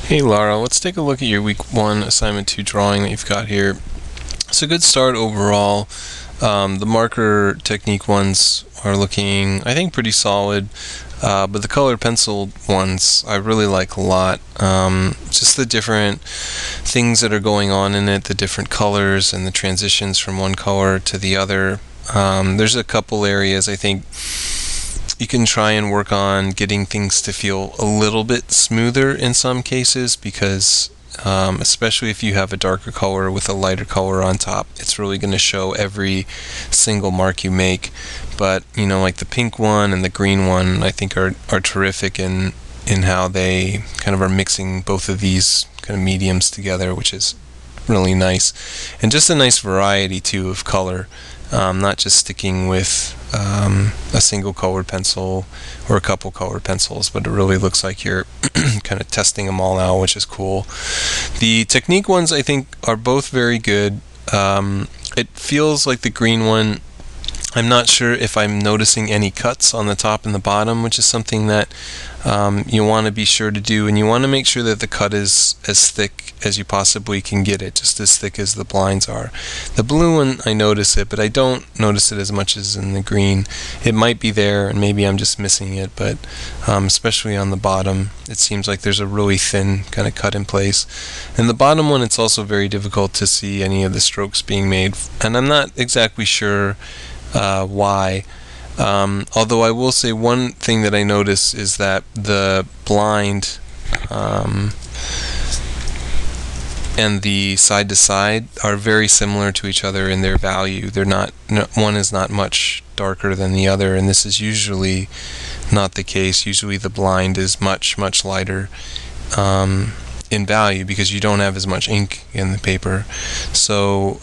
Hey Lara, let's take a look at your week 1 assignment 2 drawing that you've got here. It's a good start overall. The marker technique ones are looking, I think, pretty solid, but the colored pencil ones I really like a lot. Just the different things that are going on in it, the different colors and the transitions from one color to the other. There's a couple areas I think you can try and work on getting things to feel a little bit smoother in some cases, because especially if you have a darker color with a lighter color on top, it's really going to show every single mark you make. But like the pink one and the green one, I think are terrific in how they kind of are mixing both of these kind of mediums together, which is really nice, and just a nice variety too of color. Not just sticking with a single colored pencil or a couple colored pencils, but it really looks like you're kind of testing them all out, which is cool. The technique ones I think are both very good. It feels like the green one, I'm not sure if I'm noticing any cuts on the top and the bottom, which is something that you want to be sure to do, and you want to make sure that the cut is as thick as you possibly can get it, just as thick as the blinds are. The blue one, I notice it, but I don't notice it as much as in the green. It might be there, and maybe I'm just missing it, but especially on the bottom, it seems like there's a really thin kind of cut in place. And the bottom one, it's also very difficult to see any of the strokes being made, and I'm not exactly sure why. Although I will say one thing that I notice is that the blind and the side to side are very similar to each other in their value. They're not, one is not much darker than the other, and this is usually not the case. Usually the blind is much lighter in value because you don't have as much ink in the paper. So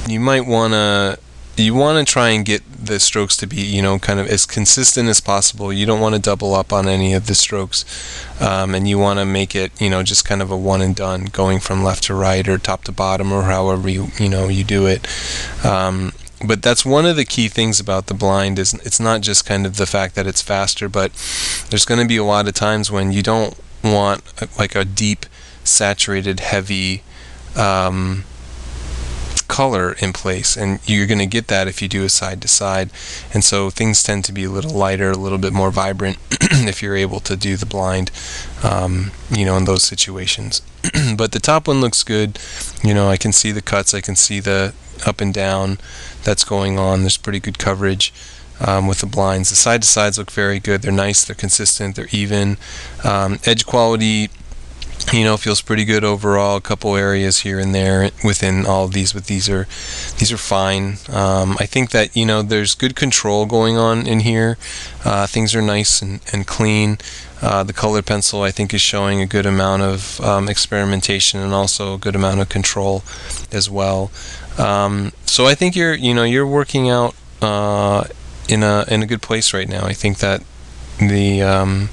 you might want to try and get the strokes to be kind of as consistent as possible. You don't want to double up on any of the strokes, and you want to make it just kind of a one and done, going from left to right or top to bottom or however you do it. But that's one of the key things about the blind, is it's not just kind of the fact that it's faster, but there's going to be a lot of times when you don't want like a deep saturated heavy color in place, and you're going to get that if you do a side to side, and so things tend to be a little lighter, a little bit more vibrant if you're able to do the blind in those situations. But the top one looks good. I can see the cuts, I can see the up and down that's going on. There's pretty good coverage with the blinds. The side to sides look very good. They're nice, they're consistent, they're even. Edge quality feels pretty good overall. A couple areas here and there within all of these, but these are fine. I think that there's good control going on in here. Things are nice and clean. The colored pencil I think is showing a good amount of experimentation and also a good amount of control as well. So I think you're working out in a good place right now. I think that the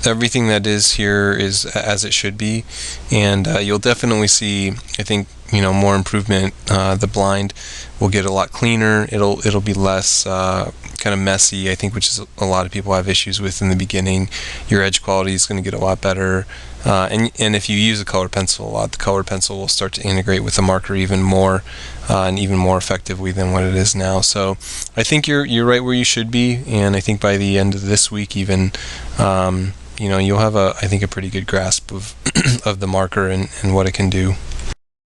everything that is here is as it should be, and you'll definitely see, I think, more improvement. The blind will get a lot cleaner. It'll be less kind of messy, I think, which is a lot of people have issues with in the beginning. Your edge quality is going to get a lot better, and if you use a colored pencil a lot, the colored pencil will start to integrate with the marker even more, and even more effectively than what it is now. So I think you're right where you should be, and I think by the end of this week even, you'll have I think a pretty good grasp of of the marker and what it can do.